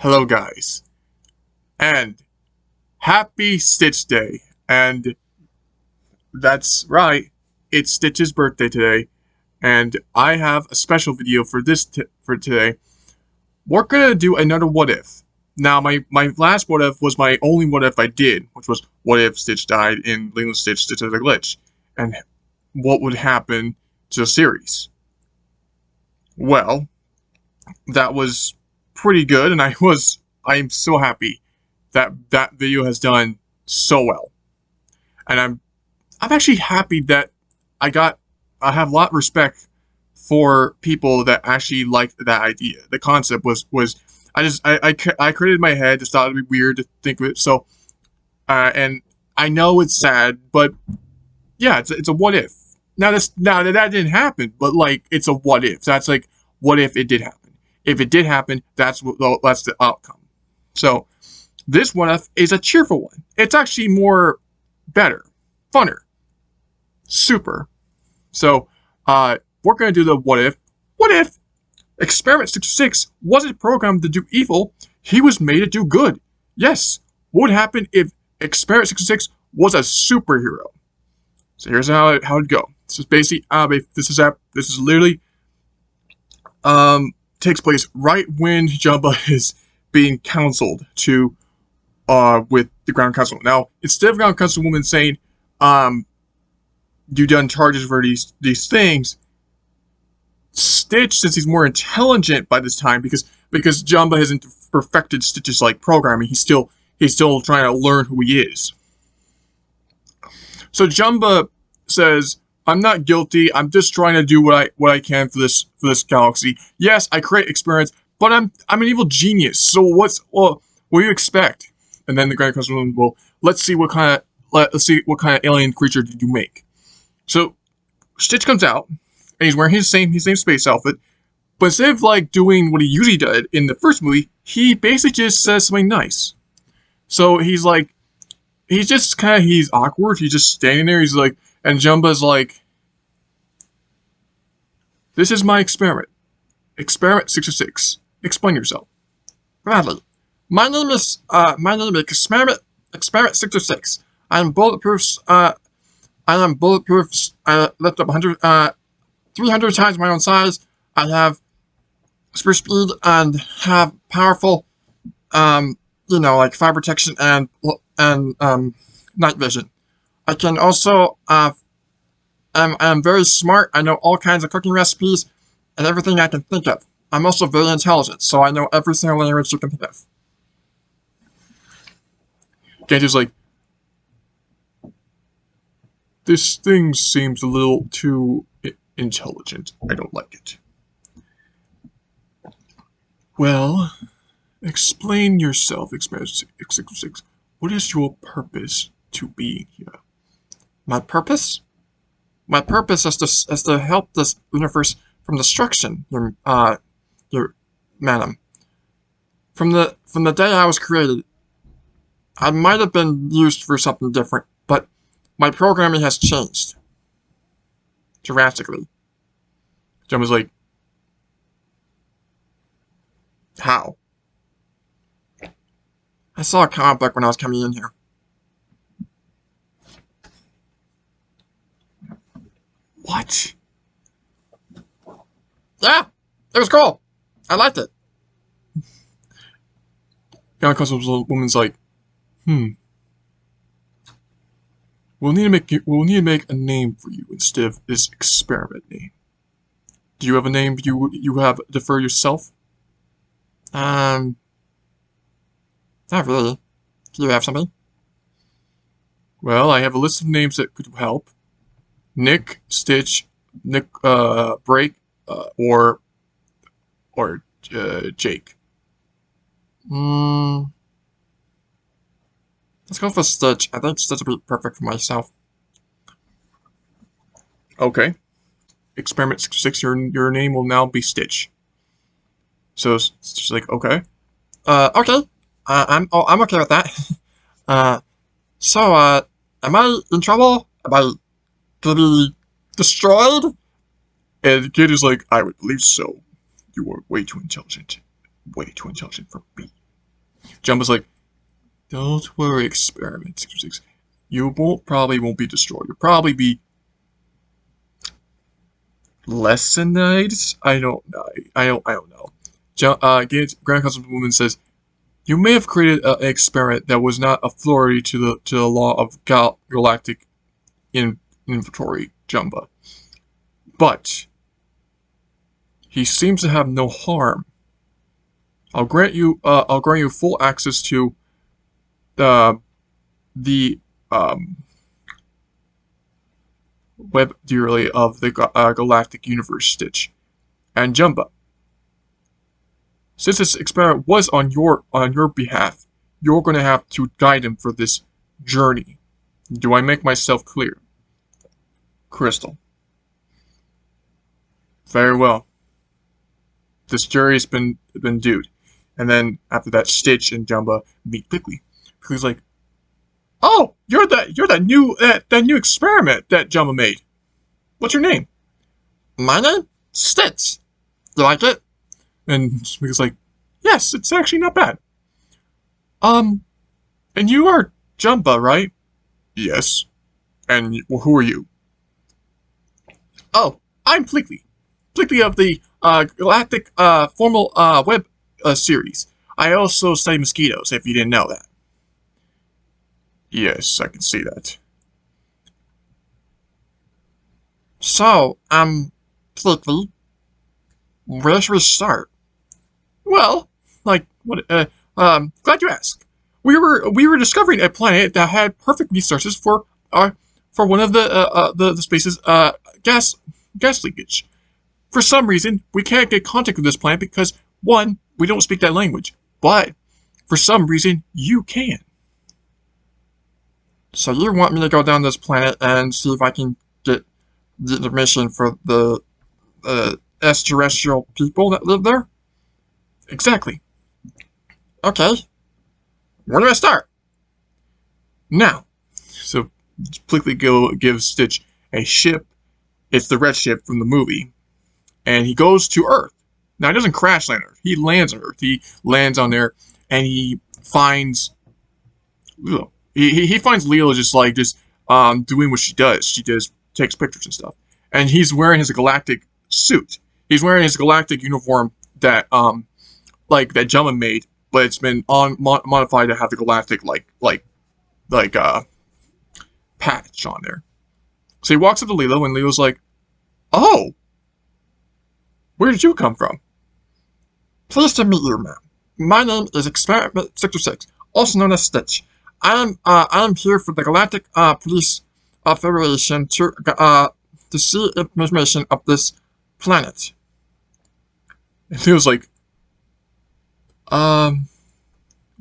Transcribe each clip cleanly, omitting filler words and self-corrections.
Hello guys, and happy Stitch Day, and that's right, it's Stitch's birthday today, and I have a special video for for today. We're gonna do another what if. Now, my last what if was my only what if I did, which was what if Stitch died in Lilo & Stitch, Stitch of the Glitch, and what would happen to the series. Well, that was pretty good, and I'm so happy that that video has done so well, and I'm actually happy that I have a lot of respect for people that actually liked that idea. The concept was I created in my head, just thought it'd be weird to think of it. So and I know it's sad, but yeah, it's a what if. Now that didn't happen, but like it's a what if. So that's like what if it did happen. If it did happen, that's the outcome. So this what if is a cheerful one. It's actually better, funner, super. So we're gonna do the what if. What if Experiment 66 wasn't programmed to do evil? He was made to do good. Yes. What would happen if Experiment 66 was a superhero? So here's how it'd go. This is basically this is literally takes place right when Jumba is being counseled to with the ground council. Now, instead of ground councilwoman saying you done charges for these things, Stitch, since he's more intelligent by this time, because Jumba hasn't perfected Stitch's like programming, he's still trying to learn who he is. So Jumba says, I'm not guilty. I'm just trying to do what I can for this galaxy. Yes, I create experiments, but I'm an evil genius. So what do you expect? And then the Grand Councilwoman will let's see what kind of alien creature did you make. So Stitch comes out and he's wearing his same space outfit, but instead of like doing what he usually did in the first movie, he basically just says something nice. So he's awkward. He's just standing there. He's like, and Jumba's like, this is my experiment. Experiment 66. Explain yourself. Bradley. My name is Experiment 66. I am bulletproof. I lift up 300 times my own size. I have super speed and have powerful, like fire protection and night vision. I can also, I'm very smart. I know all kinds of cooking recipes and everything I can think of. I'm also very intelligent, so I know every single language you can think of. Genji's like, this thing seems a little too intelligent. I don't like it. Well, explain yourself, Experiment 666. What is your purpose to be here? My purpose? My purpose is to help this universe from destruction, your madam. From the day I was created, I might have been used for something different, but my programming has changed drastically. Jim was like, how? I saw a comic book when I was coming in here. What? Yeah, it was cool. I liked it. Young Woman's like, we'll need to make a name for you instead of this experiment name. Do you have a name you have defer yourself? Not really. Do you have something? Well, I have a list of names that could help. Nick, Stitch, Break, or Jake. Let's go for Stitch. I think Stitch would be perfect for myself. Okay. Experiment 66, your name will now be Stitch. So Stitch's like, okay. Okay. I'm okay with that. So, am I in trouble? Am I gonna be destroyed? And the kid is like, I would believe so. You are way too intelligent. Way too intelligent for me. Jumba's like, don't worry, Experiment 606. You probably won't be destroyed. You'll probably be lessenized? I don't know. I don't know. Grand Councilwoman says, you may have created an experiment that was not authority to the law of galactic inventory, Jumba. But he seems to have no harm. I'll grant you full access to the web dearly of the galactic universe, Stitch. And Jumba, since this experiment was on your behalf, you're going to have to guide him for this journey. Do I make myself clear? Crystal. Very well. This jury's been due. And then after that, Stitch and Jumba meet quickly. He's like, "Oh, you're that new experiment that Jumba made. What's your name?" "My name? Stitch. You like it?" And Smeagol's like, "Yes, it's actually not bad." And you are Jumba, right?" "Yes. And who are you?" "Oh, I'm Plickly. Plickly of the Galactic Formal Web series. I also study mosquitoes, if you didn't know that." "Yes, I can see that." "So, Plickly, where should we start?" "Well, like, what, glad you asked. We were discovering a planet that had perfect resources for one of the space's gas leakage. For some reason, we can't get contact with this planet because, one, we don't speak that language, but for some reason, you can." "So you want me to go down this planet and see if I can get the information for the extraterrestrial people that live there?" "Exactly." "Okay. Where do I start?" "Now." So Plickly gives Stitch a ship. It's the red ship from the movie. And he goes to Earth. Now, he doesn't crash land on Earth. He lands on Earth. He lands on there, and he finds Lilo. He finds Lilo just doing what she does. She takes pictures and stuff. And he's wearing his galactic suit. He's wearing his galactic uniform that that Jumba made, but it's been modified to have the galactic patch on there. So he walks up to Lilo, and Lilo's like, "Oh, where did you come from?" "Pleased to meet you, ma'am. My name is Experiment 606, also known as Stitch. I am here for the Galactic Police Federation to see information of this planet." And Lilo's like,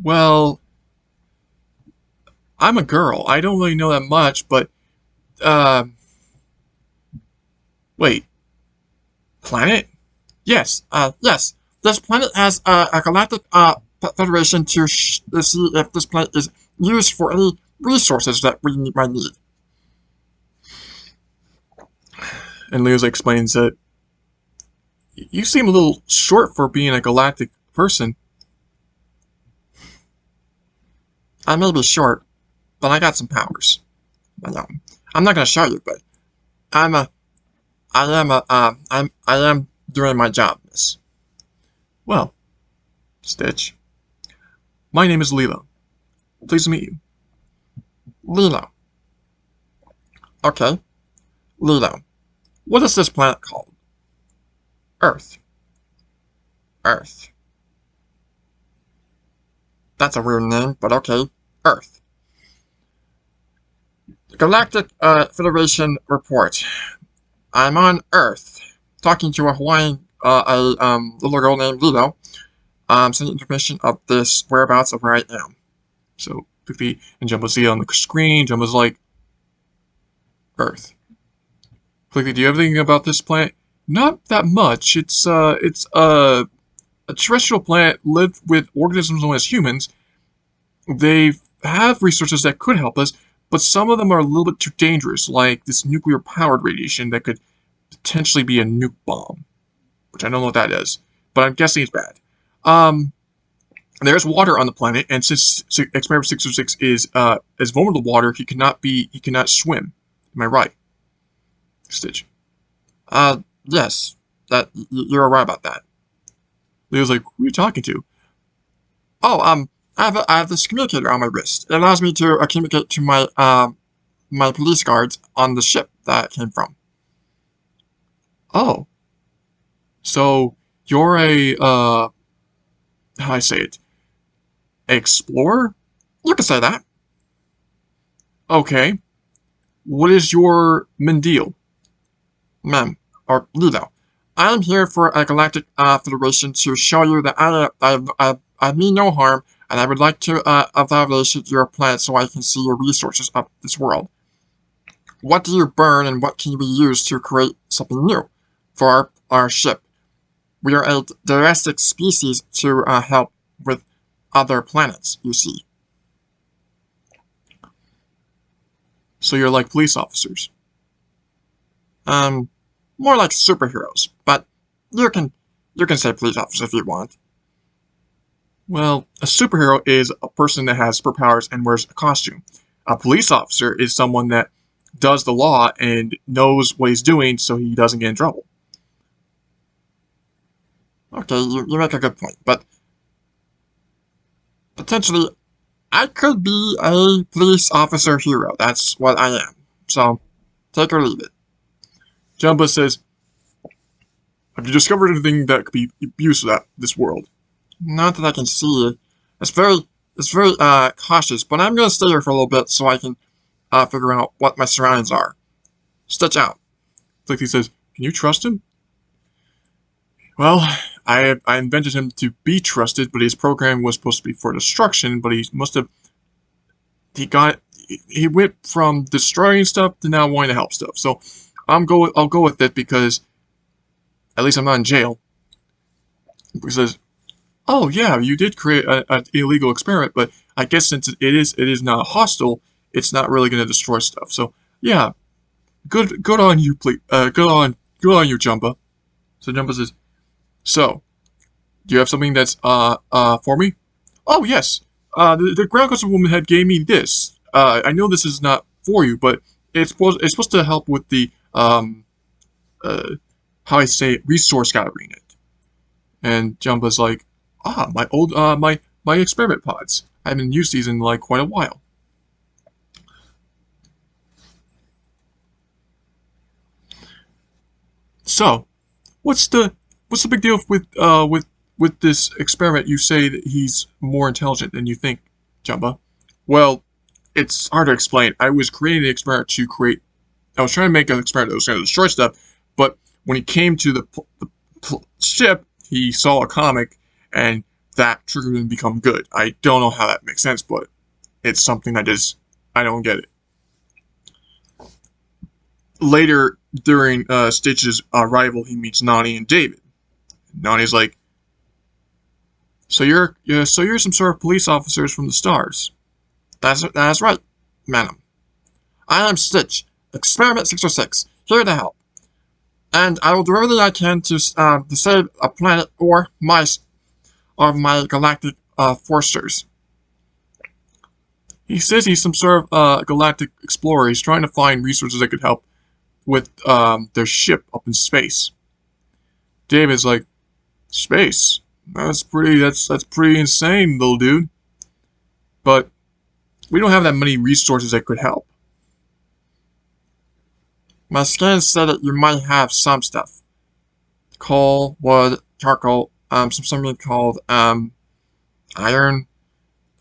well, I'm a girl. I don't really know that much, but, wait. Planet? Yes, yes. This planet has a galactic federation to see if this planet is used for any resources that we might need. And Leo explains that you seem a little short for being a galactic person. "I may be short, but I got some powers. I'm not gonna show you, but I am doing my job, miss." "Well, Stitch, my name is Lilo. Pleased to meet you." "Lilo. Okay. Lilo. What is this planet called?" "Earth." "Earth. That's a weird name, but okay. Earth. Galactic Federation report. I'm on Earth, talking to a Hawaiian, little girl named Lilo. Sending information of this whereabouts of where I am. So quickly, and Jumbo's on the screen. Jumbo's like, "Earth." Quickly, do you have anything about this planet? "Not that much. It's a terrestrial planet lived with organisms known as humans. They have resources that could help us, but some of them are a little bit too dangerous, like this nuclear-powered radiation that could potentially be a nuke bomb, which I don't know what that is, but I'm guessing it's bad. there's water on the planet, and since Experiment 606 is vulnerable to water, he cannot swim. Am I right, Stitch? Yes, you're right about that. Leo's like, who are you talking to? Oh, I have this communicator on my wrist. It allows me to communicate to my police guards on the ship that it came from. Oh, so you're a how do I say it? Explorer? You can say that. Okay. What is your Mendil? Ma'am, or Lilo. I am here for a Galactic Federation to show you that I mean no harm, and I would like to evaluate your planet so I can see your resources of this world. What do you burn and what can be used to create something new for our ship? We are a domestic species to help with other planets, you see. So you're like police officers. Um, More like superheroes, but you can say police officer if you want. Well, a superhero is a person that has superpowers and wears a costume. A police officer is someone that does the law and knows what he's doing so he doesn't get in trouble. Okay, you make a good point, but potentially I could be a police officer hero. That's what I am. So, take or leave it. Jumba says, have you discovered anything that could be used for this world? Not that I can see it. It's very cautious, but I'm gonna stay here for a little bit so I can figure out what my surroundings are. Stitch out. Like he says, can you trust him? Well, I invented him to be trusted, but his program was supposed to be for destruction, but he must have he went from destroying stuff to now wanting to help stuff. So I'll go with it because at least I'm not in jail. He says, oh yeah, you did create an illegal experiment, but I guess since it is not hostile, it's not really going to destroy stuff. So yeah, good on you, please. Good on you, Jumba. So Jumba says, so do you have something that's for me? Oh yes. The ground control woman had gave me this. I know this is not for you, but it's supposed to help with the how I say it, resource gathering it. And Jumba's like, my old my experiment pods. I haven't used these in like quite a while. So, what's the big deal with this experiment? You say that he's more intelligent than you think, Jumba. Well, it's hard to explain. I was creating an experiment to create. I was trying to make an experiment that was going to destroy stuff, but when he came to the ship, he saw a comic, and that triggered him to become good. I don't know how that makes sense, but it's something I don't get it. Later, during Stitch's arrival, he meets Nani and David. Nani's like, so you're some sort of police officers from the stars. That's right, madam. I am Stitch, Experiment 606, here to help. And I will do everything I can to save a planet or my galactic foresters. He says he's some sort of galactic explorer. He's trying to find resources that could help with their ship up in space. David's like, space? That's pretty insane, little dude. But we don't have that many resources that could help. My scans said that you might have some stuff. Coal, wood, charcoal, something called iron,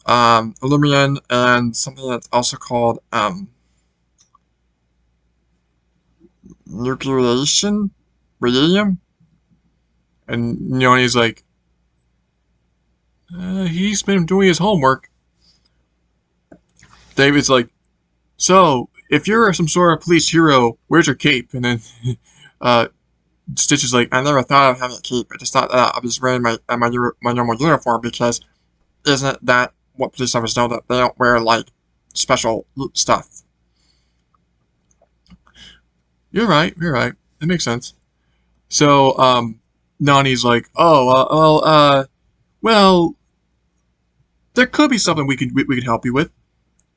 aluminum, and something that's also called nucleation, radium. And Nani's like, he's been doing his homework. David's like, so if you're some sort of police hero, where's your cape? And then Stitch is like, I never thought of having a cape. I just thought I was wearing my normal uniform because isn't that what police officers know, that they don't wear like special stuff? You're right. It makes sense. So Nani's like, well, there could be something we could help you with.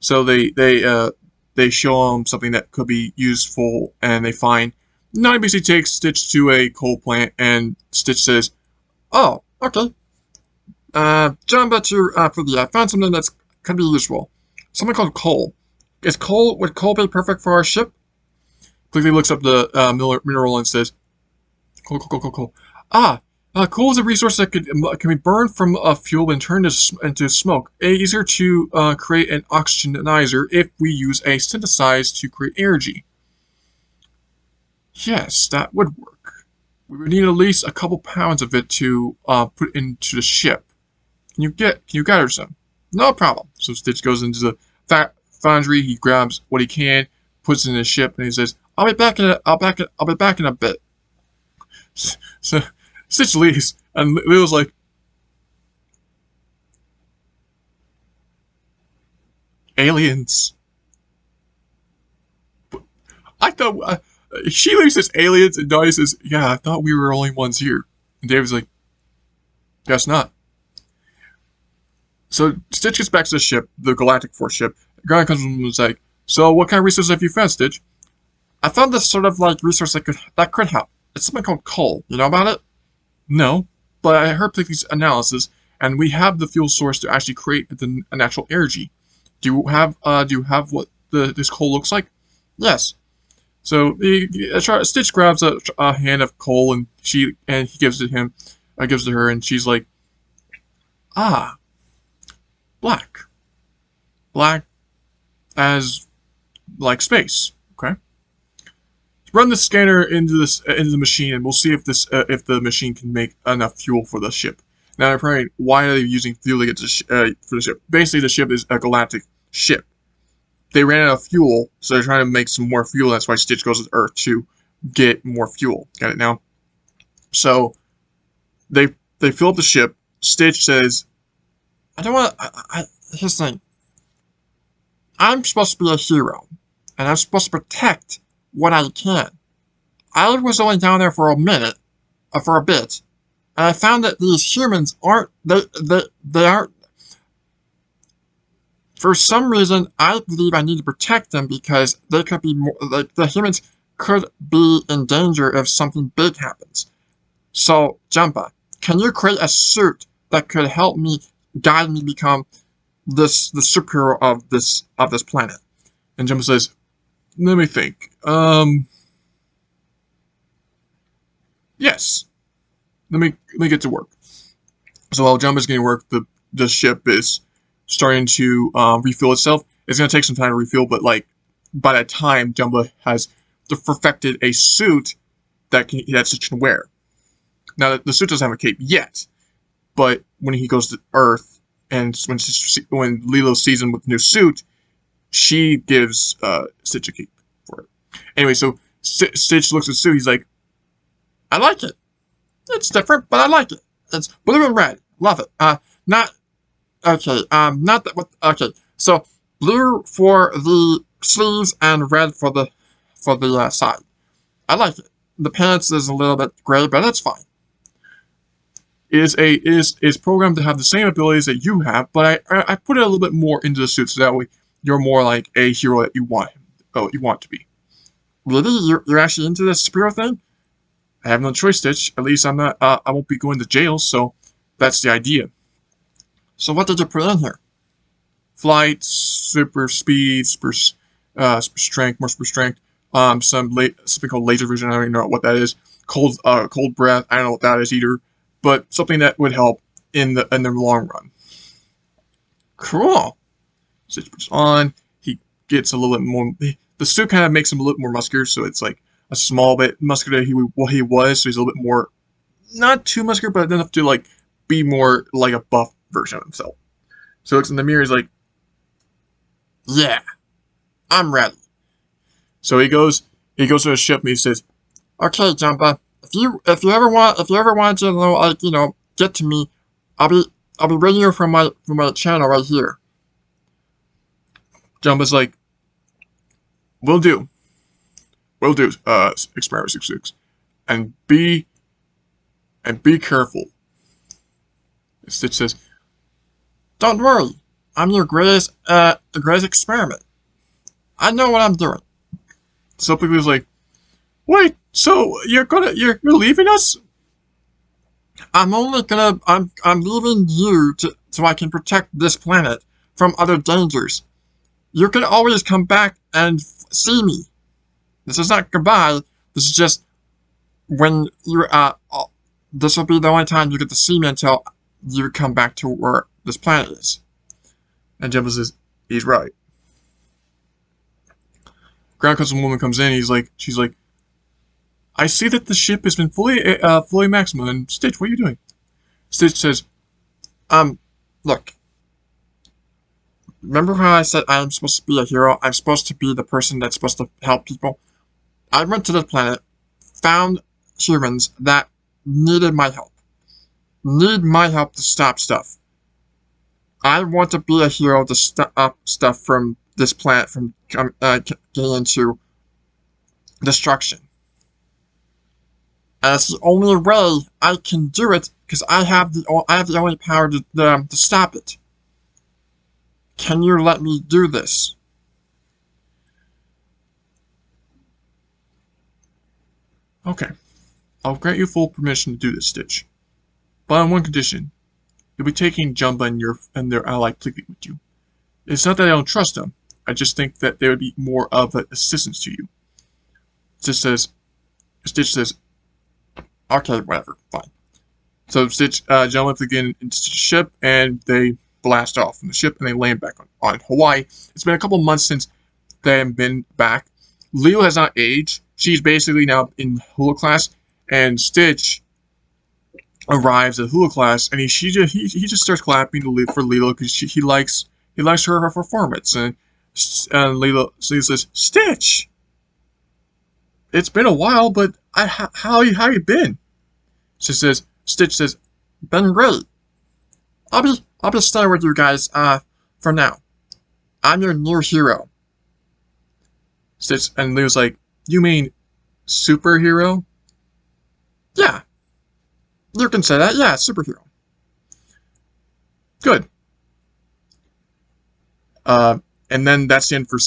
So they show him something that could be useful, and they find. Now he basically takes Stitch to a coal plant, and Stitch says, "Oh, okay. John, bet you for the I found something that's could be useful. Something called coal. Would coal be perfect for our ship?" Quickly looks up the mineral and says, "Coal. Coal is a resource that can be burned from fuel and turned into smoke. Easier to create an oxygenizer if we use a synthesizer to create energy." Yes, that would work. We would need at least a couple pounds of it to put into the ship. Can you gather some? No problem. So Stitch goes into the foundry. He grabs what he can, puts it in his ship, and he says, "I'll be back in a bit." So Stitch leaves, and Leo's like, "Aliens." I thought she leaves as aliens, and Donnie says, "Yeah, I thought we were only ones here." And David's like, "Guess not." So Stitch gets back to the ship, the Galactic Force ship. The guy comes and is like, "So what kind of resources have you found, Stitch?" "I found this sort of like resource that could help. It's something called coal. You know about it?" "No, but I heard these analysis, and we have the fuel source to actually create a natural energy. Do you have what this coal looks like?" "Yes." So Stitch grabs a hand of coal, and he gives it him, gives it to her, and she's like, "Ah, black, black as like space." "Okay. Run the scanner into the machine, and we'll see if the machine can make enough fuel for the ship." Now I'm praying, why are they using fuel to get for the ship? Basically, the ship is a galactic ship. They ran out of fuel, so they're trying to make some more fuel. That's why Stitch goes to Earth to get more fuel. Got it now? So they fill up the ship. Stitch says, "I don't want to. Here's the thing. I'm supposed to be a hero, and I'm supposed to protect what I can. I was only down there for for a bit, and I found that these humans aren't. They aren't. For some reason, I believe I need to protect them because they could be more. Like the humans could be in danger if something big happens. So, Jumpa, can you create a suit that could help me guide me become the superhero of this planet?" And Jumpa says, "Let me think. Yes. Let me get to work." So while Jumpa's getting work, the ship is starting to refuel itself. It's gonna take some time to refuel, but like by that time, Jumpa has perfected a suit that Stitch can wear. Now the suit doesn't have a cape yet, but when he goes to Earth and when Lilo sees him with the new suit, she gives Stitch a cape for it. Anyway, so Stitch looks at the suit. He's like, "I like it. It's different, but I like it. It's blue and red. Love it. Not okay. Not that. Okay. So blue for the sleeves and red for the side. I like it. The pants is a little bit gray, but that's fine. Is programmed to have the same abilities that you have, but I put it a little bit more into the suit, so that way you're more like a hero that you want to be." "Really? You're actually into this superhero thing?" "I have no choice, Stitch. At least I'm not. I won't be going to jail, so that's the idea." "So what did you put in here?" "Flight, super speed, super strength, more super strength. Something called laser vision. I don't even know what that is. Cold breath. I don't know what that is either. But something that would help in the long run." "Cool." Stitch puts on. He gets a little bit more. The suit kind of makes him a little more muscular, so it's like a small bit muscular he was, so he's a little bit more, not too muscular, but enough to like be more like a buff version of himself. So he looks in the mirror, he's like, "Yeah, I'm ready." So he goes to his ship and he says, "Okay, Jumpa, if you ever want to get to me, I'll be waiting here from my channel right here." Jumpa's like, "Will do. Will do, Experiment 66. And be careful." Stitch says, Don't worry. I'm your greatest experiment. I know what I'm doing. So Lito's like, wait, so you're leaving us? I'm leaving you so I can protect this planet from other dangers. You can always come back and see me. This is not goodbye. This is just when this will be the only time you get to see me until you come back to where this planet is. And Jumbo says, he's right. Ground Consul Woman comes in. She's like, I see that the ship has been fully maximum. And Stitch, what are you doing? Stitch says, Look. Remember how I said I'm supposed to be a hero? I'm supposed to be the person that's supposed to help people? I went to this planet, found humans that needed my help. Need my help to stop stuff. I want to be a hero to stop stuff from this planet from getting into destruction. And it's the only way I can do it because I have the only power to stop it. Can you let me do this? Okay. I'll grant you full permission to do this, Stitch. But on one condition. You'll be taking Jumba and their ally Plickly with you. It's not that I don't trust them. I just think that they would be more of an assistance to you. Stitch says, okay, whatever, fine. So Stitch jump again into the ship, and they blast off from the ship, and they land back on Hawaii. It's been a couple months since they have been back. Leo has not aged. She's basically now in Hula class, and Stitch arrives at Hula class, and he just starts clapping for Lilo because he likes her performance, and Lilo says, Stitch, it's been a while, but how you been? Stitch says, been great. I'll be staying with you guys for now. I'm your new hero. Stitch and Leo's like, you mean superhero? Yeah. You can say that, yeah, superhero. Good. And then that's the end for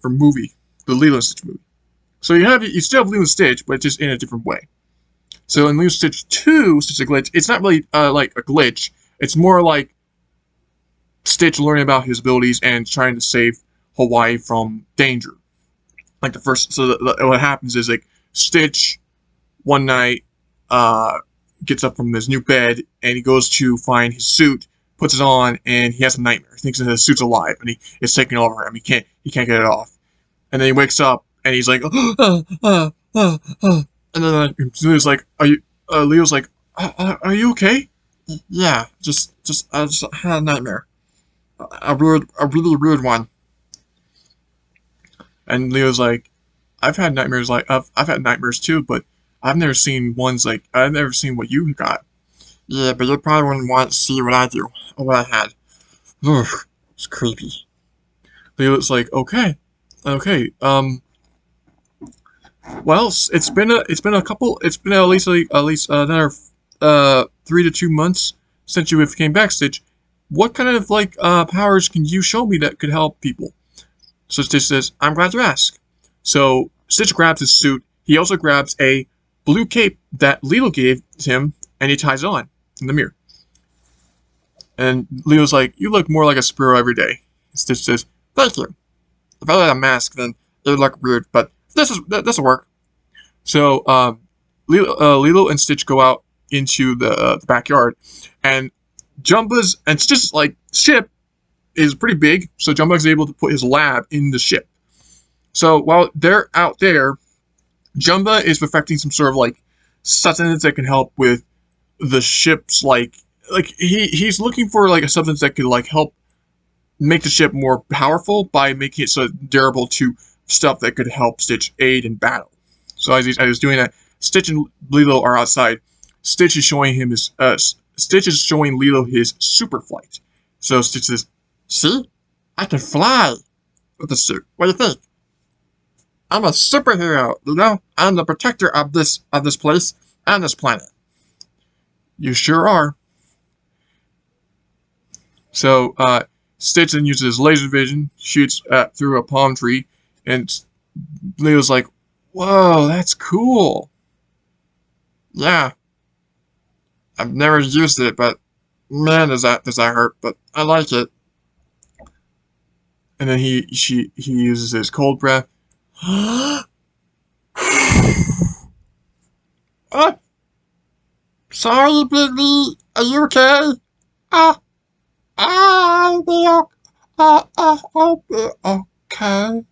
movie, the Lilo and Stitch movie. So you still have Lilo and Stitch, but just in a different way. So in Lilo and Stitch 2, Stitch a Glitch, it's not really like a glitch. It's more like Stitch learning about his abilities and trying to save Hawaii from danger. Like the first, so what happens is like Stitch one night gets up from his new bed and he goes to find his suit, puts it on, and he has a nightmare. He thinks that his suit's alive and it's taking over him. He can't get it off. And then he wakes up and he's like, and then Leo's like, are you okay? Yeah, I just had a nightmare. A really weird one. And Leo's like, I've had nightmares too, but I've never seen what you got. Yeah, but you probably wouldn't want to see what I do or what I had. Ugh, it's creepy. Leo's like, okay. Well, it's been at least another 3 to 2 months since you came back, Stitch. What kind of powers can you show me that could help people? So Stitch says, I'm glad you asked. So Stitch grabs his suit. He also grabs a blue cape that Lilo gave him, and he ties it on in the mirror. And Leo's like, you look more like a sparrow every day. Stitch says, thank you. If I had a mask, then it would look weird, but this will work. So Lilo and Stitch go out into the backyard, and Jumba's and Stitch's ship is pretty big, so Jumba's able to put his lab in the ship. So while they're out there, Jumba is perfecting some sort of substance that can help with the ship's he's looking for a substance that could help make the ship more powerful by making it so durable to stuff that could help Stitch aid in battle. So as he's doing that, Stitch and Lilo are outside. Stitch is showing Lilo his super flight. So Stitch says, see? I can fly with the suit. What do you think? I'm a superhero, Lilo. I'm the protector of this place and this planet. You sure are. So Stitch then uses his laser vision, shoots through a palm tree, and Leo's like, "Whoa, that's cool." Yeah, I've never used it, but man, does that hurt? But I like it. And then he uses his cold breath. Oh, sorry, Bigby. Are you okay? Ah, I'll be okay. I'll be okay.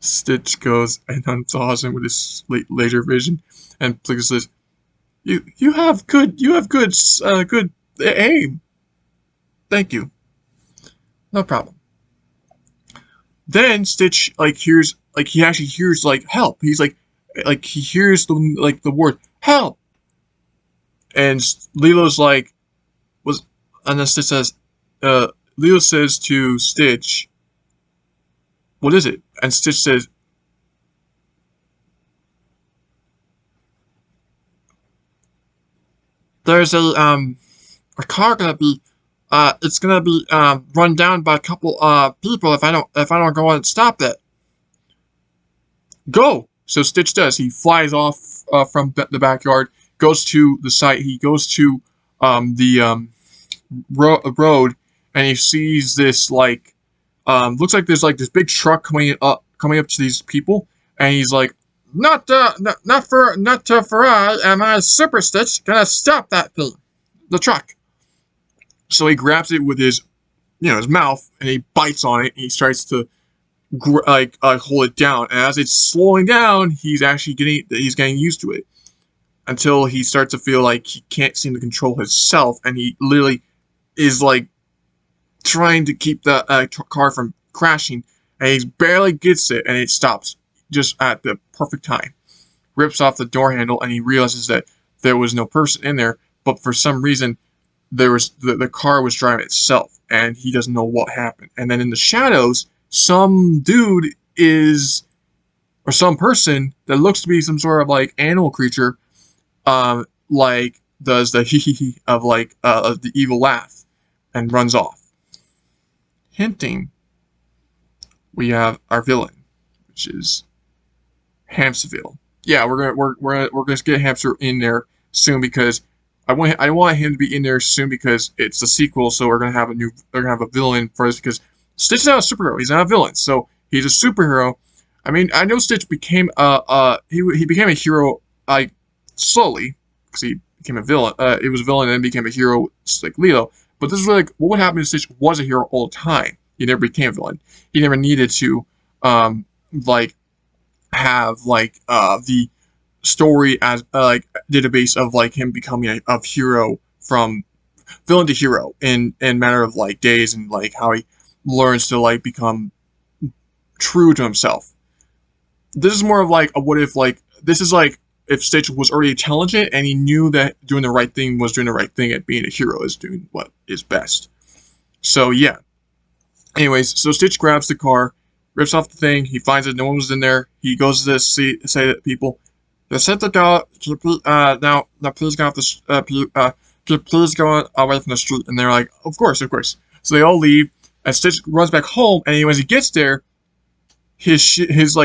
Stitch goes and unsaws him with his laser vision, and Plinkett says, "You have good good aim. Thank you." No problem. Then Stitch hears he actually hears help. He's he hears the word help, and Lilo's was and then Stitch says, Lilo says to Stitch, "What is it?" And Stitch says, There's a car gonna be it's gonna be run down by a couple people if I don't go and stop it. "Go!" So Stitch does. He flies off from the backyard, goes to the site. He goes to the road, and he sees this looks like there's this big truck coming up to these people, and he's like, not for I am I Super Stitch gonna stop that thing, the truck. So he grabs it with his mouth, and he bites on it, and he starts to hold it down. And as it's slowing down, he's getting used to it until he starts to feel like he can't seem to control himself, and he literally is trying to keep the car from crashing, and he barely gets it, and it stops just at the perfect time. Rips off the door handle, and he realizes that there was no person in there, but for some reason there was the car was driving itself, and he doesn't know what happened. And then in the shadows, some dude or some person that looks to be some sort of animal creature, does the hee hee hee of the evil laugh, and runs off. Hinting we have our villain, which is Hamsterville. Yeah, we're gonna get Hamster in there soon because I want him to be in there soon because it's a sequel. So we're gonna have a villain first because Stitch is not a superhero. He's not a villain. So he's a superhero. I mean, I know Stitch became he became a hero slowly because he became a villain. It was a villain and then became a hero just like Leo. But this is what would happen if Stitch was a hero all the time. He never became a villain. He never needed to like have the story as database of him becoming a hero from villain to hero in matter of days, and how he learns to become true to himself. This is more of a what if this is if Stitch was already intelligent and he knew that doing the right thing was doing the right thing, and being a hero is doing what is best. So yeah. Anyways, so Stitch grabs the car, rips off the thing. He finds that no one was in there. He goes to say to people, "Just hit the door. Now please get off the please go away from the street." And they're like, "Of course, of course." So they all leave, and Stitch runs back home. And as he gets there, his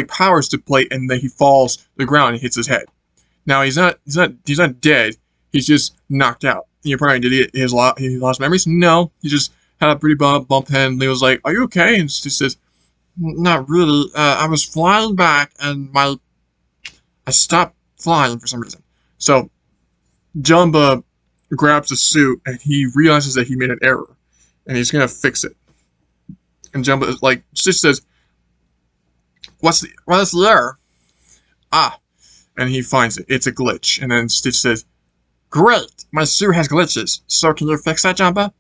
powers deplete, and then he falls to the ground and hits his head. Now he's not dead. He's just knocked out. You're probably did he lost memories? No, he just had a pretty bump head. And Leo's like, "Are you okay?" And she says, "Not really. I was flying back, and I stopped flying for some reason." So Jumba grabs the suit, and he realizes that he made an error, and he's gonna fix it. And Jumba Stitch says, what is the error?" "Ah," and he finds it. It's a glitch. And then Stitch says, "Great, my suit has glitches. So can you fix that, Jumba?"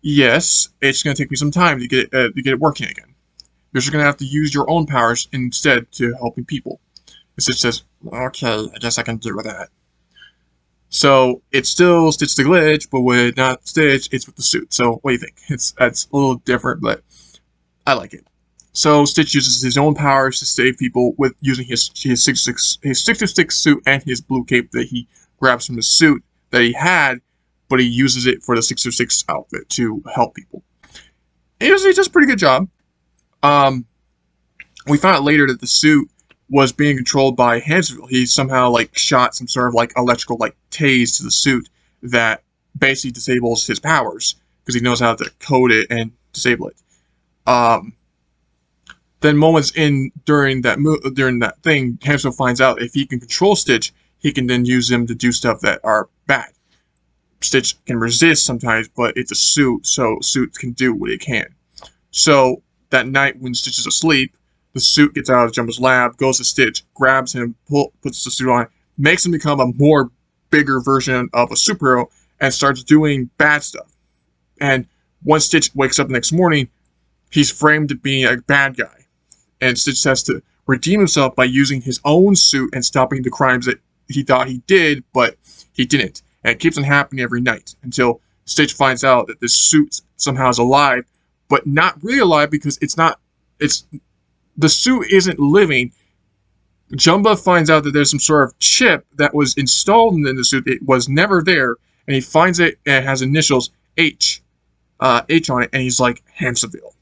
"Yes, it's gonna take me some time to get it working again. You're just gonna have to use your own powers instead to helping people." And Stitch says, "Okay, I guess I can deal with that." So it's still Stitch the glitch, but with not Stitch, it's with the suit. So what do you think? It's a little different, but I like it. So Stitch uses his own powers to save people with using his 666 suit and his blue cape that he grabs from the suit that he had but he uses it for the 606 outfit to help people. He does a pretty good job. Um, we found out later that the suit was being controlled by Hansville. He somehow like shot some sort of like electrical like tase to the suit that basically disables his powers because he knows how to code it and disable it. Um, then moments in during that thing, Hansville finds out if he can control Stitch, he can then use them to do stuff that are bad. Stitch can resist sometimes, but it's a suit, so suits can do what it can. So that night when Stitch is asleep, the suit gets out of Jumbo's lab, goes to Stitch, grabs him, puts the suit on, makes him become a more bigger version of a superhero, and starts doing bad stuff. And once Stitch wakes up the next morning, he's framed as being a bad guy. And Stitch has to redeem himself by using his own suit and stopping the crimes that he thought he did, but he didn't. And it keeps on happening every night until Stitch finds out that this suit somehow is alive, but not really alive because the suit isn't living. Jumbo finds out that there's some sort of chip that was installed in the suit. It was never there, and he finds it and it has initials H on it, and he's like, Hamsterville.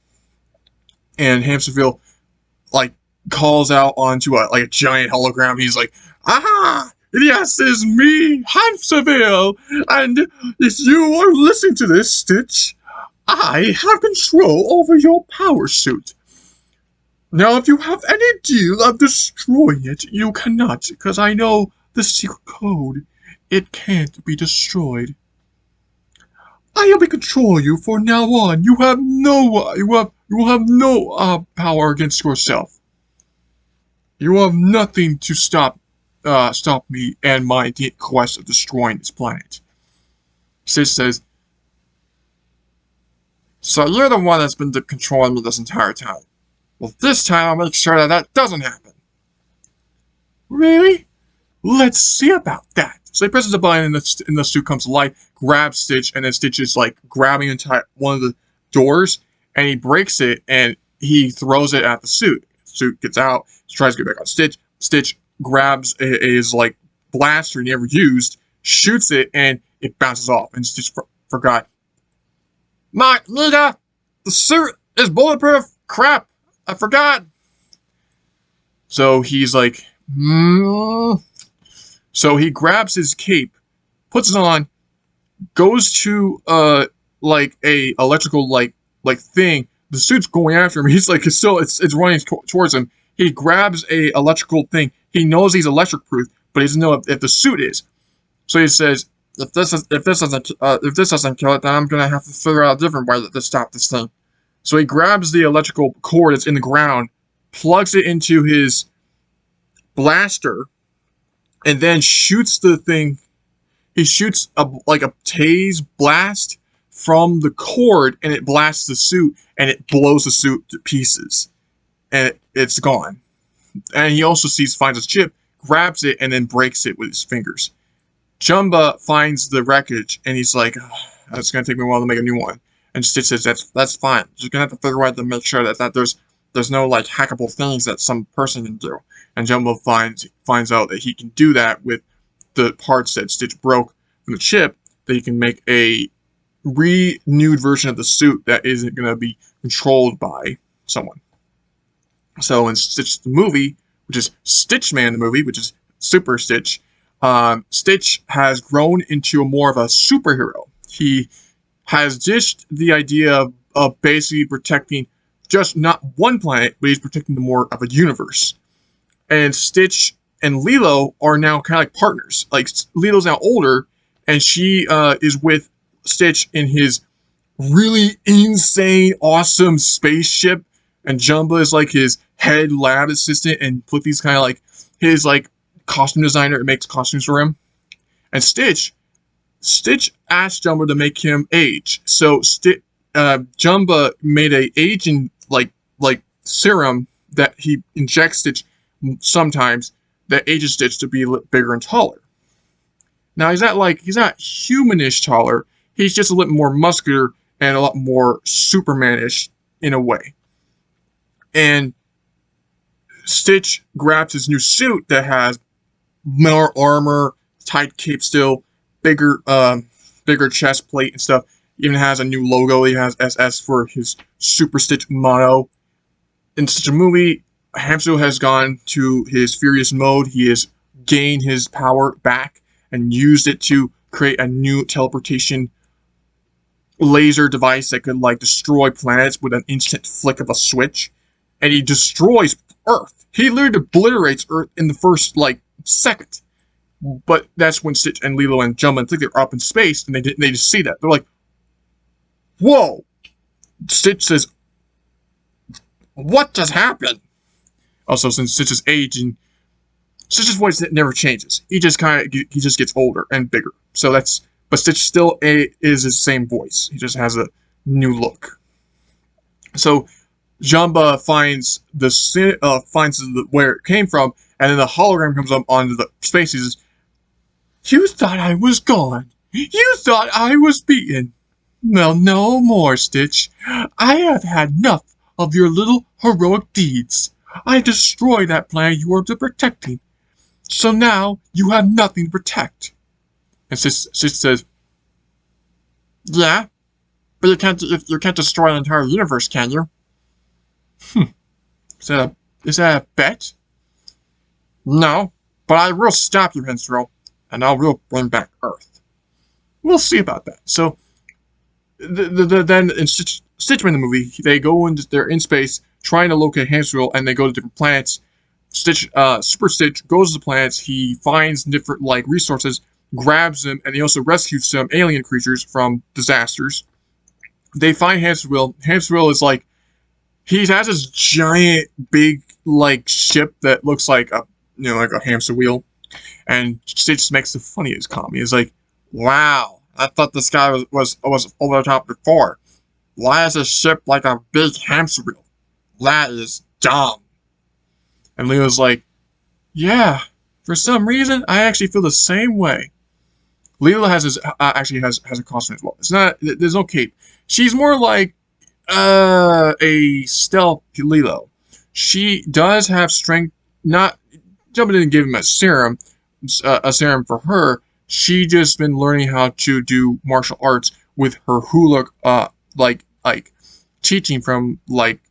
And Hamsterville like calls out onto a giant hologram. He's like, "Ah, yes, it's me, Hamsterville, and if you are listening to this, Stitch, I have control over your power suit. Now, if you have any deal of destroying it, you cannot, because I know the secret code. It can't be destroyed. I will control you from now on. You have no power against yourself. You have nothing to stop me and my quest of destroying this planet." Stitch says, "So you're the one that's been controlling me this entire time. Well, this time I'll make sure that doesn't happen." "Really? Let's see about that." So he presses a button and the suit comes to life, grabs Stitch, and then Stitch is like grabbing one of the doors, and he breaks it, and he throws it at the suit. The suit gets out, tries to get back on Stitch. Stitch grabs his like blaster he never used, shoots it, and it bounces off, and Stitch forgot. "My Nita, the suit is bulletproof. Crap, I forgot." So he's like, So he grabs his cape, puts it on, goes to like a electrical like thing. The suit's going after him. He's like, it's running towards him. He grabs a electrical thing. He knows he's electric proof, but he doesn't know if the suit is. So he says, if this doesn't kill it, then I'm gonna have to figure out a different way to stop this thing. So he grabs the electrical cord that's in the ground, plugs it into his blaster, and then shoots the thing. He shoots a tase blast from the cord, and it blasts the suit, and it blows the suit to pieces, and it's gone. And he also finds a chip, grabs it, and then breaks it with his fingers. Jumba finds the wreckage, and he's like, "Oh, that's gonna take me a while to make a new one." And Stitch says, "That's fine. You're gonna have to figure out to make sure that there's no like hackable things that some person can do." And Jumbo finds out that he can do that with the parts that Stitch broke from the chip. That he can make a renewed version of the suit that isn't gonna be controlled by someone. So in Stitch the movie, which is Stitchman the movie, which is Super Stitch, Stitch has grown into more of a superhero. He has dished the idea of basically protecting just not one planet, but he's protecting more of a universe. And Stitch and Lilo are now kind of like partners. Like Lilo's now older, and she is with Stitch in his really insane, awesome spaceship, and Jumba is like his head lab assistant, and Flippy's kind of like his like costume designer. It makes costumes for him. And Stitch asked Jumba to make him age. So Jumba made a aging like serum that he injects Stitch sometimes that ages Stitch to be bigger and taller. Now he's not humanish taller. He's just a little more muscular and a lot more Superman-ish in a way. And Stitch grabs his new suit that has more armor, tight cape still, bigger bigger chest plate and stuff. He even has a new logo. He has SS for his Super Stitch motto. In such a movie, Hamster has gone to his furious mode. He has gained his power back and used it to create a new teleportation laser device that could like destroy planets with an instant flick of a switch. And he destroys Earth. He literally obliterates Earth in the first like second. But that's when Stitch and Lilo and Jumba think they're up in space, and they just see that. They're like, "Whoa!" Stitch says, "What just happened?" Also, since Stitch's age and Stitch's voice never changes, he just gets older and bigger. So but Stitch still is his same voice. He just has a new look. So Jumba finds where it came from, and then the hologram comes up onto the space. He says, "You thought I was gone. You thought I was beaten. Well, no more, Stitch. I have had enough of your little heroic deeds. I destroyed that planet you were protecting. So now you have nothing to protect." And Stitch says, "Yeah, but you can't destroy an entire universe, can you?" Is that a bet? "No, but I will stop you, Hensro, and I will bring back Earth." We'll see about that. So, then in Stitchman the movie, they're in space trying to locate Hensro, and they go to different planets. Super Stitch goes to the planets. He finds different like resources, grabs them, and he also rescues some alien creatures from disasters. They find Hamsterwheel. Hamsterwheel is like he has this giant, big like ship that looks like like a hamster wheel, and Stitch makes the funniest comment. He's like, "Wow, I thought this guy was over the top before. Why is a ship like a big hamster wheel? That is dumb." And Leo's like, "Yeah, for some reason, I actually feel the same way." Lilo actually has a costume as well. There's no cape. She's more like a stealth Lilo. She does have strength. Not Jumba didn't give him a serum for her. She just been learning how to do martial arts with her hula, like teaching from like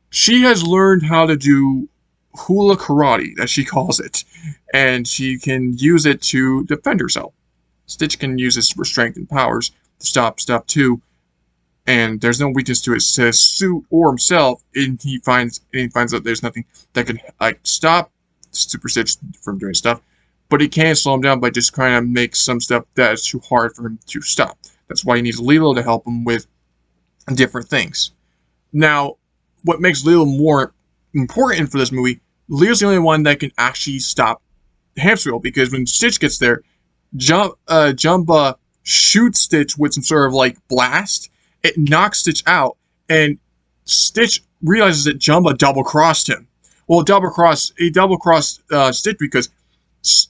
she has learned how to do hula karate, as she calls it, and she can use it to defend herself. Stitch can use his super strength and powers to stop stuff too, and there's no weakness to his suit or himself. And he finds out there's nothing that can like stop Super Stitch from doing stuff, but he can slow him down by just trying to make some stuff that is too hard for him to stop. That's why he needs Lilo to help him with different things. Now, what makes Lilo more important for this movie? Leo's the only one that can actually stop Hamsterwheel, because when Stitch gets there, Jumba shoots Stitch with some sort of like blast. It knocks Stitch out, and Stitch realizes that Jumba double-crossed him. Well, he double-crossed Stitch because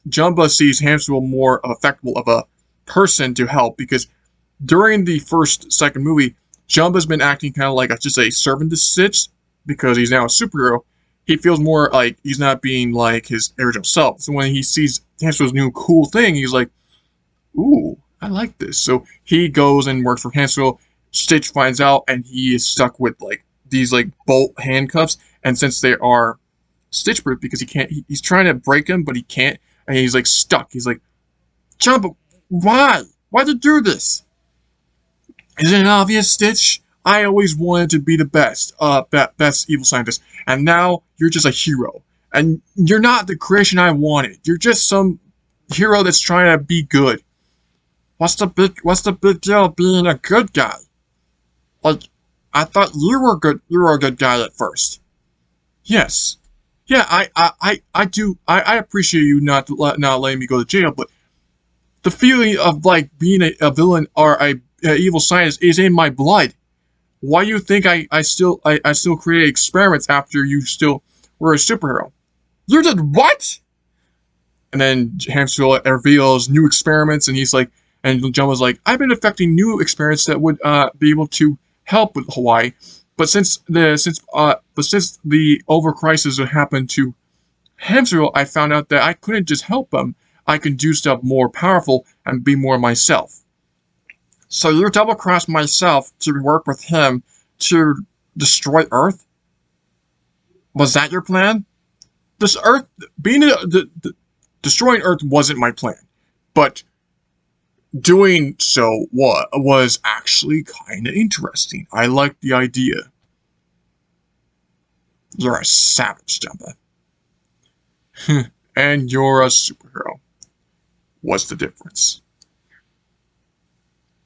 Jumba sees Hamsterwheel more effective of a person to help, because during the second movie, Jumba's been acting kind of like just a servant to Stitch because he's now a superhero. He feels more like he's not being like his original self. So when he sees Hamsterwheel's new cool thing, he's like, "Ooh, I like this." So he goes and works for Hamsterwheel. Stitch finds out, and he is stuck with like these like bolt handcuffs. And since they are Stitch-proof, because he's trying to break them, but he can't, and he's like stuck. He's like, "Jumba, why? Why'd you do this?" "Isn't it obvious, Stitch? I always wanted to be the best evil scientist, and now you're just a hero. And you're not the creation I wanted. You're just some hero that's trying to be good. What's the big deal of being a good guy? Like, I thought you were good. You were a good guy at first." "Yes, yeah, I do. I appreciate you not letting me go to jail, but the feeling of like being a villain or a evil scientist is in my blood. Why do you think I still create experiments after you still were a superhero?" "You did what?" And then Hamster reveals new experiments, and he's like, and Jumba's like, "I've been effecting new experiments that would be able to help with Hawaii, but since the over crisis that happened to Hamster, I found out that I couldn't just help them. I can do stuff more powerful and be more myself." So you double-crossed myself to work with him to destroy Earth? Was that your plan? This Earth, destroying Earth wasn't my plan, but doing so was actually kind of interesting. I liked the idea. You're a savage, Jumba. And you're a superhero. What's the difference?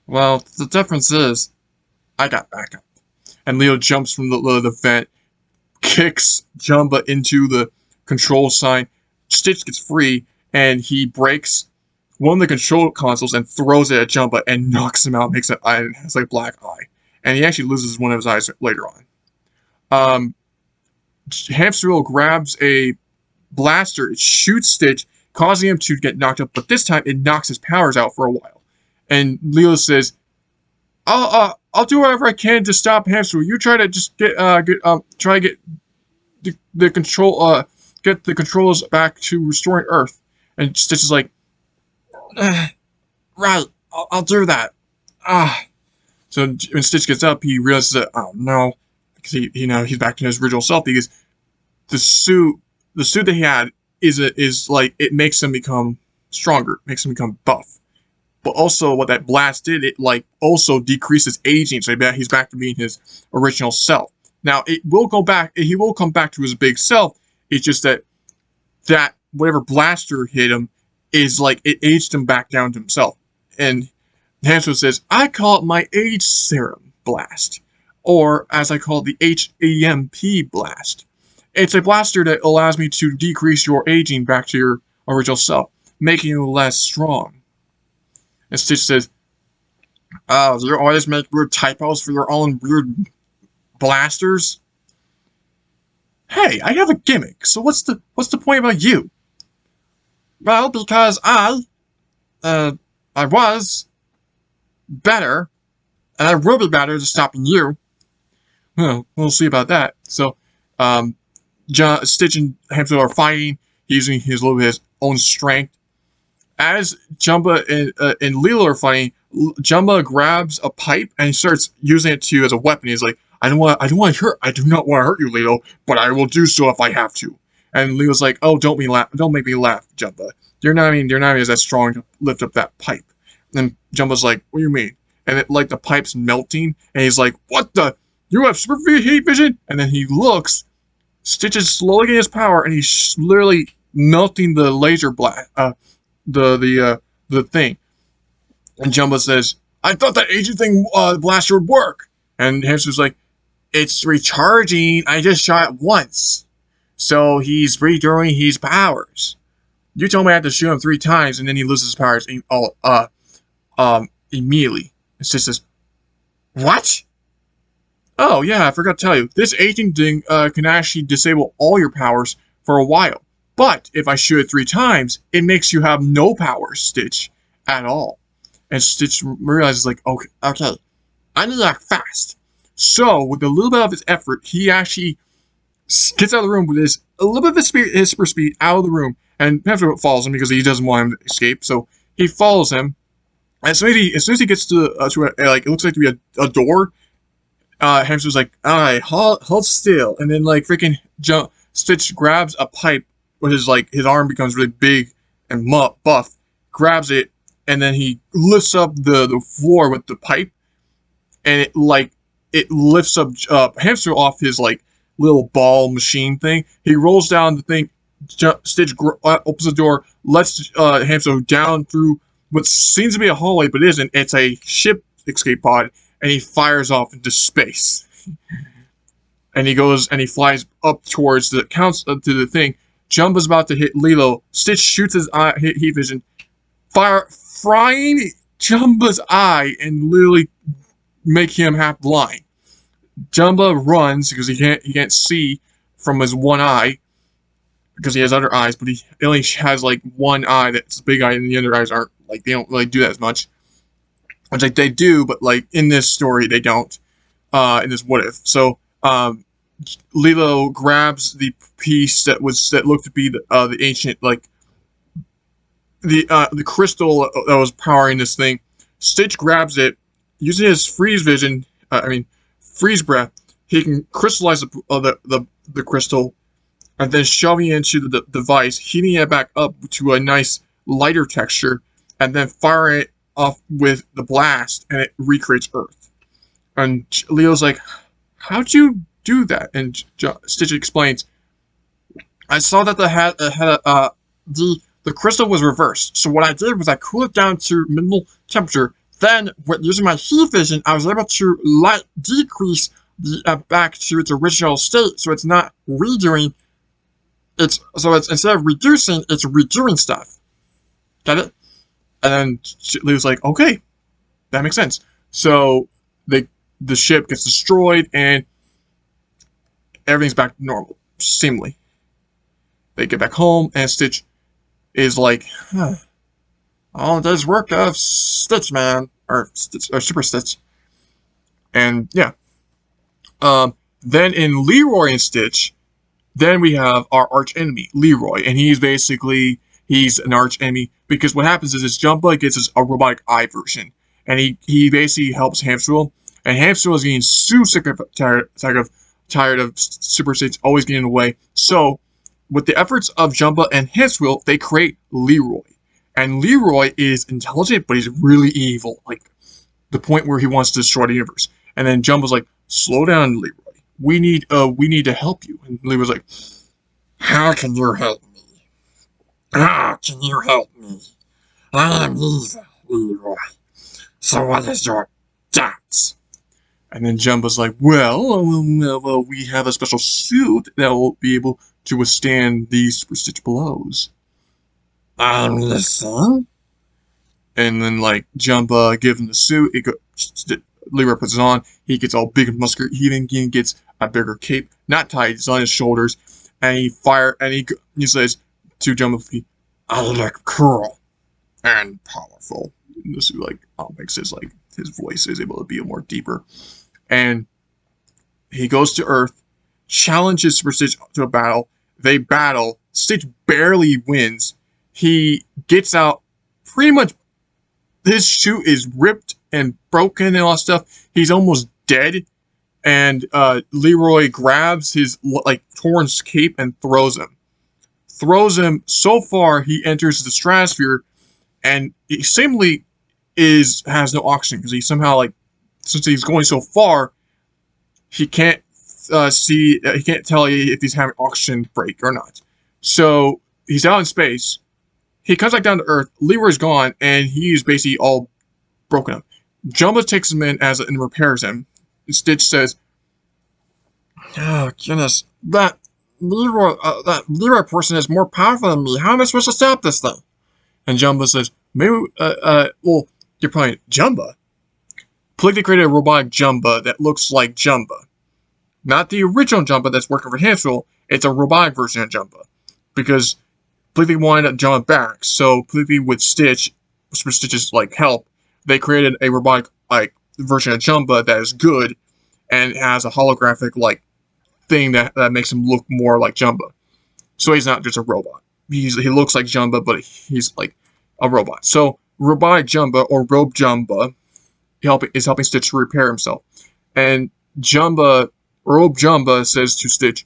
Well, the difference is, I got backup. And Leo jumps from the vent, kicks Jumba into the control sign. Stitch gets free, and he breaks one of the control consoles and throws it at Jumba and knocks him out, makes an eye, and has like a black eye. And he actually loses one of his eyes later on. Hamsterville grabs a blaster, it shoots Stitch, causing him to get knocked up, but this time it knocks his powers out for a while. And Leo says, I'll do whatever I can to stop Hamsterville. You try to just try to get the control, get the controls back to restoring Earth. And Stitch is like, right, I'll do that. So when Stitch gets up, he realizes that, oh no, because he's back to his original self, because the suit that he had is like, it makes him become stronger, makes him become buff. But also what that blast did, it like also decreases aging, so he's back to being his original self. Now he will come back to his big self. It's just that whatever blaster hit him is like, it aged him back down to himself. And Hamster says, I call it my age serum blast, or as I call it, the HEMP blast. It's a blaster that allows me to decrease your aging back to your original self, making you less strong. And Stitch says, oh, you always make weird typos for your own weird blasters? Hey, I have a gimmick, so what's the point about you? Well, because I was better, and I will be better than stopping you. Well, we'll see about that. So, Stitch and Hamster are fighting, using his own strength. As Jumba and Lilo are fighting, Jumba grabs a pipe and he starts using it as a weapon. He's like, I do not want to hurt you, Lilo, but I will do so if I have to. And Lilo's like, oh, don't make me laugh, Jumba. You're not even that strong to lift up that pipe. And Jumba's like, what do you mean? And the pipe's melting, and he's like, what the? You have super heat vision? And then he looks, Stitch is slowly getting his power, and he's literally melting the laser blast, the thing. And Jumba says, I thought that agent thing blaster would work. And Hamster's like, it's recharging. I just shot it once. So he's redoing his powers. You told me I had to shoot him 3 times, and then he loses his powers immediately. And Stitch says, what? Oh yeah, I forgot to tell you. This aging thing can actually disable all your powers for a while. But if I shoot it 3 times, it makes you have no powers, Stitch, at all. And Stitch realizes, like, okay, I need to act fast. So, with a little bit of his effort, he actually gets out of the room with a little bit of his super speed out of the room, and Hamster follows him because he doesn't want him to escape. So he follows him, and as soon as he gets to it looks like to be a door, Hamster's like, all right, hold still, and then like freaking Stitch grabs a pipe with his arm becomes really big and buff, grabs it, and then he lifts up the floor with the pipe, and it lifts up Hamster off his little ball machine thing. He rolls down the thing. Stitch opens the door, lets Hamster down through what seems to be a hallway, but isn't. It's a ship escape pod, and he fires off into space. And he flies up towards to the thing. Jumba's about to hit Lilo. Stitch shoots his heat vision, frying Jumba's eye and literally make him half blind. Jumba runs because he can't see from his one eye because he has other eyes, but he only has one eye that's a big eye, and the other eyes aren't they don't really do that as much. Which they do, but in this story they don't. In this what if. So Lilo grabs the piece that looked to be the ancient the crystal that was powering this thing. Stitch grabs it using his freeze vision, freeze breath, he can crystallize the crystal and then shoving it into the device, heating it back up to a nice lighter texture, and then firing it off with the blast, and it recreates Earth. And Leo's like, "How'd you do that?" And Stitch explains, "I saw that the crystal was reversed. So what I did was I cooled it down to minimal temperature. Then, using my heat vision, I was able to decrease the back to its original state, so it's not redoing. It's instead of reducing, it's redoing stuff. Get it?" And then Leo's like, "Okay, that makes sense." So the ship gets destroyed and everything's back to normal, seemingly. They get back home and Stitch is like, "All a day's work of Stitch, man," or Super Stitch. And yeah, then in Leroy and Stitch, then we have our arch enemy, Leroy, and he's an arch enemy because what happens is Jumba gets a robotic eye version, and he basically helps Hamsterwheel, and Hamsterwheel is getting so tired of Super Stitch always getting in the way. So, with the efforts of Jumba and Hamsterwheel, they create Leroy, and Leroy is intelligent, but he's really evil, like the point where he wants to destroy the universe. And then Jumba's like, "Slow down, Leroy. We need to help you." And Leroy's like, "How can you help me? How can you help me? I am evil, Leroy. So what is your doubts?" And then Jumba's like, well, we have a special suit that will be able to withstand these Super Stitch blows. I'm listening. And then, like, Jumba gives him the suit. Leroy puts it on. He gets all big and muscular. He even gets a bigger cape. Not tight. It's on his shoulders. And he says to Jumba, "I look cool and powerful." And this like makes his voice is able to be more deeper. And he goes to Earth, challenges Super Stitch to a battle. They battle. Stitch barely wins. He gets out pretty much. His suit is ripped and broken and all that stuff. He's almost dead. And Leroy grabs his torn cape and throws him. Throws him so far he enters the stratosphere, and he seemingly has no oxygen because he somehow since he's going so far, he can't he can't tell if he's having oxygen break or not. So he's out in space. He comes back down to Earth. Leroy's gone, and he's basically all broken up. Jumba takes him in and repairs him. Stitch says, "Oh goodness, that Leroy person is more powerful than me. How am I supposed to stop this thing?" And Jumba says, "Maybe, well, you're probably Jumba. Polygamy created a robotic Jumba that looks like Jumba. Not the original Jumba that's working for Hamsterwheel. It's a robotic version of Jumba. Because Polygamy wanted Jumba back, so Polygamy with Stitch's help, they created a robotic version of Jumba that is good and has a holographic thing that makes him look more like Jumba. So he's not just a robot. He looks like Jumba, but he's like a robot. So robotic Jumba or Robe Jumba is helping Stitch to repair himself. And Robe Jumba says to Stitch,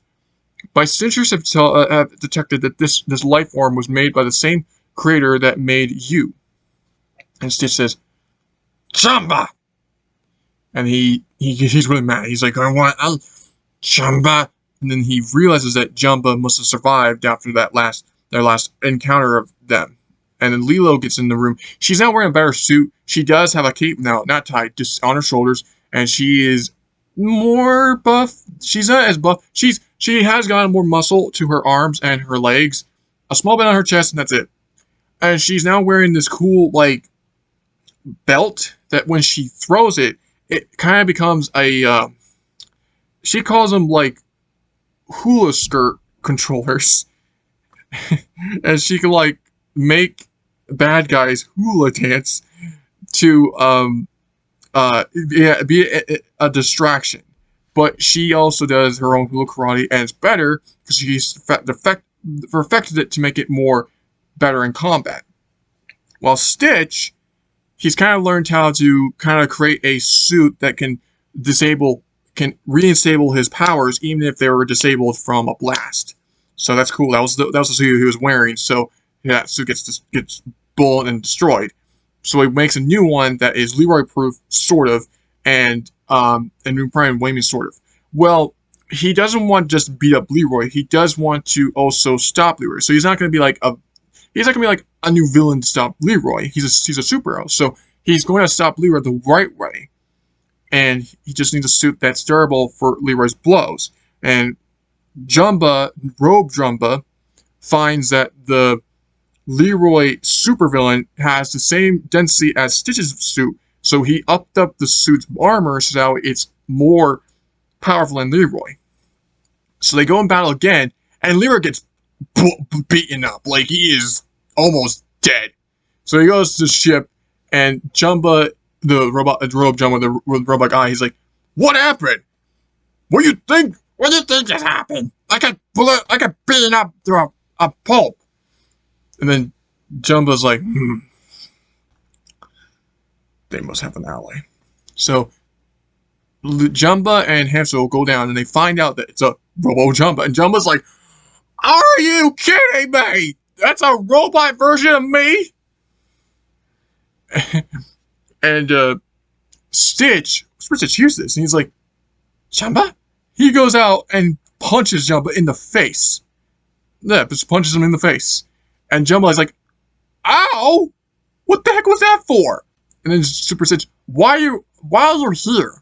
"My sensors have detected that this life form was made by the same creator that made you." And Stitch says, "Jumba!" And he's really mad. He's like, "I want Jumba." And then he realizes that Jumba must have survived after their last encounter of them. And then Lilo gets in the room. She's now wearing a better suit. She does have a cape now, not tied, just on her shoulders. And she is more buff. She's not as buff. She has gotten more muscle to her arms and her legs. A small bit on her chest, and that's it. And she's now wearing this cool, belt that when she throws it, it kind of becomes a, she calls them, hula skirt controllers. And she can, make bad guys hula dance to be a distraction. But she also does her own hula karate, and it's better because she's perfected it to make it more better in combat. While Stitch he's kind of learned how to kind of create a suit that can reinstate his powers even if they were disabled from a blast. So that's cool. That was the suit he was wearing. So yeah, that suit gets bullet and destroyed. So he makes a new one that is Leroy proof, sort of, and Prime Wayman, sort of. Well, he doesn't want to just beat up Leroy. He does want to also stop Leroy. So he's not going to be like a new villain to stop Leroy. He's a superhero. So he's going to stop Leroy the right way, and he just needs a suit that's durable for Leroy's blows. And Robe Jumba, finds that the Leroy supervillain has the same density as Stitch's suit, so he upped up the suit's armor so it's more powerful than Leroy. So they go in battle again, and Leroy gets beaten up. Like, he is almost dead. So he goes to the ship, and Jumba, the Robe Jumba, the robot guy, he's like, "What happened? What do you think? What do you think just happened? I got beaten up through a pulp." And then Jumba's like, they must have an ally. So Jumba and Hamster will go down, and they find out that it's a Robo Jumba. And Jumba's like, "Are you kidding me? That's a robot version of me?" And Stitch hears this, and he's like, "Jumba?" He goes out and punches Jumba in the face. Yeah, just punches him in the face. And Jumba's like, "Ow! What the heck was that for?" And then Super Stitch, while you're here,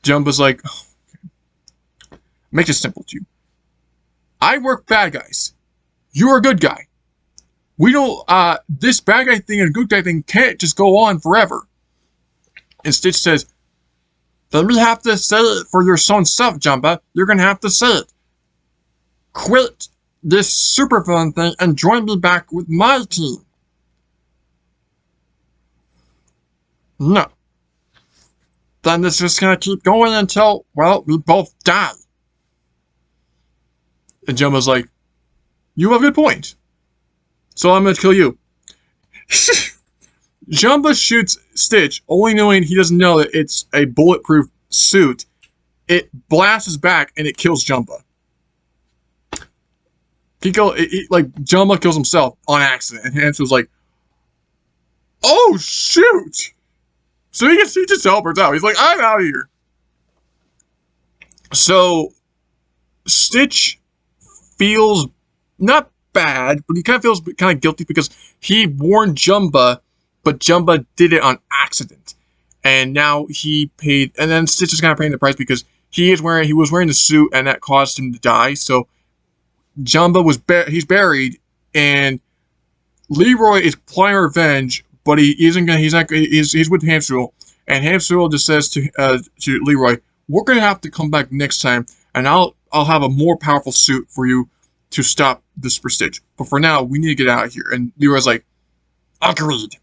Jumba's like, "Oh, okay. Make it simple to you. I work bad guys. You're a good guy. We don't, this bad guy thing and good guy thing can't just go on forever." And Stitch says, "Then we have to say it for your own self, Jumba. You're gonna have to say it. Quit this supervillain thing and join me back with my team." "No. Then it's just gonna keep going until, well, we both die." And Jumba's like, "You have a good point. So I'm gonna kill you." Jumba shoots Stitch, only knowing he doesn't know that it's a bulletproof suit. It blasts his back and it kills Jumba. Jumba kills himself on accident, and Hamster's like, "Oh shoot!" So he just teleports out. He's like, "I'm out of here." So Stitch feels not bad, but he kind of feels kind of guilty because he warned Jumba, but Jumba did it on accident, and now he paid. And then Stitch is kind of paying the price because he was wearing the suit, and that caused him to die. So Jumba he's buried, and Leroy is plotting revenge, but he's with Hamster, and Hamster just says to Leroy, "We're gonna have to come back next time, and I'll have a more powerful suit for you to stop this Stitch. But for now, we need to get out of here." And Leroy's like, "Agreed."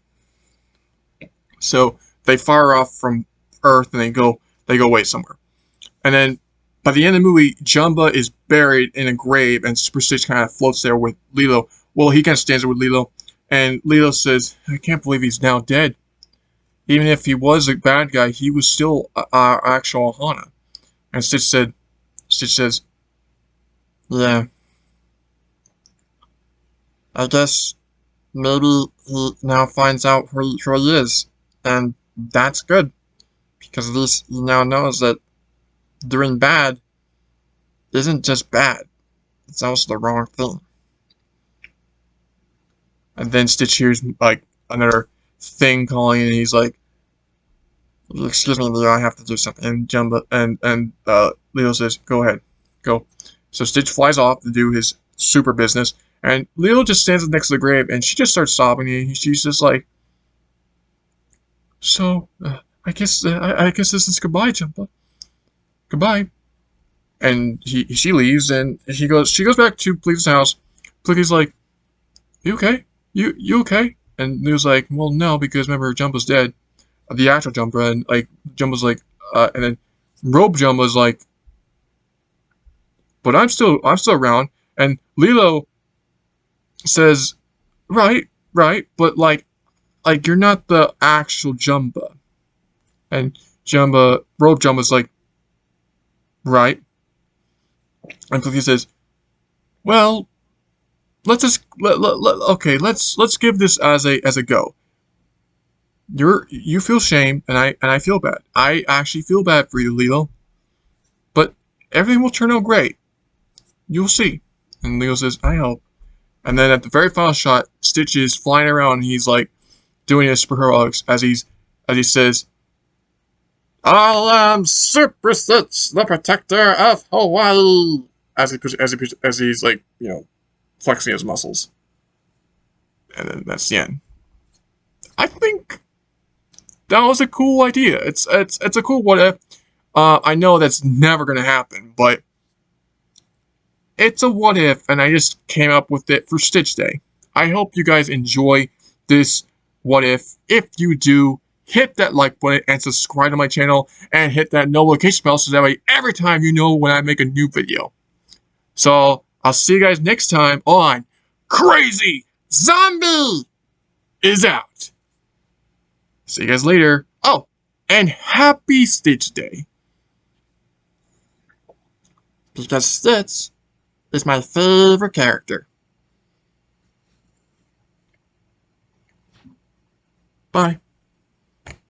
So they fire off from Earth, and they go away somewhere. And then by the end of the movie, Jumba is buried in a grave, and Super Stitch kind of floats there with Lilo. Well, he kind of stands there with Lilo, and Lilo says, "I can't believe he's now dead. Even if he was a bad guy, he was still our actual Ohana." And Stitch says, "Yeah, I guess maybe he now finds out who he is, and that's good, because at least he now knows that doing bad isn't just bad, it's also the wrong thing." And then Stitch hears like another thing calling, and he's like, "Excuse me, Leo, I have to do something." And Jumba and Leo says, "Go ahead, go." So Stitch flies off to do his super business, and Leo just stands next to the grave, and she just starts sobbing, and she's just like, "So, I guess this is goodbye, Jumba. Goodbye." And she leaves, and she goes back to Pleaky's house. Pleaky's like, "You okay? You okay?" And Leo's like, "Well, no, because remember, Jumba's dead. The actual Jumba." And like Jumba's like, and then Robe Jumba's like, "But I'm still around." And Lilo says, right, but like, like, you're not the actual Jumba. And Robe Jumba's like, right. And Cookie says, well, let's just okay, let's give this as a go. You feel shame, and I feel bad. I actually feel bad for you, Lilo. But everything will turn out great. You'll see. And Leo says, I hope. And then at the very final shot, Stitch is flying around and he's like doing his superheroics as he says, I am Super Stitch, the protector of Hawaii. As he's like, flexing his muscles. And then that's the end. I think that was a cool idea. It's a cool what if. I know that's never gonna happen, but it's a what if, and I just came up with it for Stitch Day. I hope you guys enjoy this what if. If you do, hit that like button and subscribe to my channel and hit that notification bell so that way every time you know when I make a new video. So I'll see you guys next time on Crazy Zombie is out. See you guys later. Oh, and happy Stitch Day. Because Stitch is my favorite character. Bye.